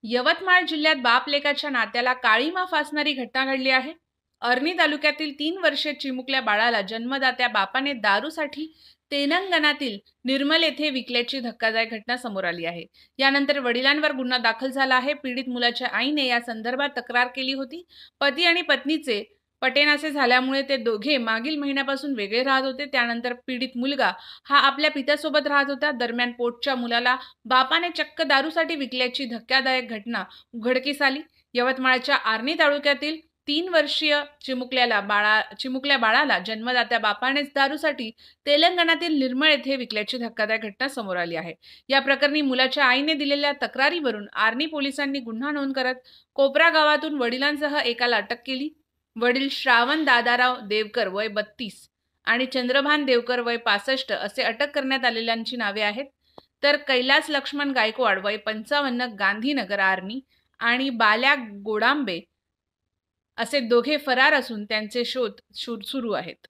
यवतमाळ जिल्ह्यात बाप लेकाच्या नात्याला काळीमा फासणारी घटना घडली आहे। अर्णी तालुक्यातील 3 वर्षीय चिमुकल्या बाळाला जन्मदात्या बापाने दारूसाठी तेलंगणातील निर्मल येथे विकल्याची धक्कादायक घटना समोर आली आहे। यानंतर वडिलांवर गुन्हा दाखल झाला आहे। पीडित मुलाच्या आईने या संदर्भात तक्रार केली होती। पती आणि पत्नीचे पटेनासे झाल्यामुळे ते दोघे मागील महिन्यापासून वेगळे राहत होते। त्यानंतर पीडित मुलगा हा आपल्या पित्यासोबत राहत होता। दरम्यान पोटच्या मुलाला बापाने चक्क दारूसाठी विकल्याची धक्कादायक घटना उघडकीस आली। यवतमाळच्या आर्णी तालुक्यातील 3 वर्षीय चिमुकल्या बाळाला जन्मदात्या बापानेच दारूसाठी तेलंगणातील निर्मळ येथे विकल्याची धक्कादायक घटना समोर आली आहे। या प्रकरणी मुलाच्या आईने दिलेल्या तक्रारीवरून आर्णी पोलिसांनी गुन्हा नोंद करत कोपरा गावातून वडिलांसह एकाला अटक केली। वडील श्रावण दादाराव देवकर वय 32 आणि चंद्रभान देवकर वय 65 असे अटक करण्यात आलेल्यांची नावे आहेत। तर कैलास लक्ष्मण गायकवाड वय 55 गांधीनगर आर्णी आणि बाल्या गोडांबे असे दोघे फरार असून त्यांचे शोध सुरू आहेत।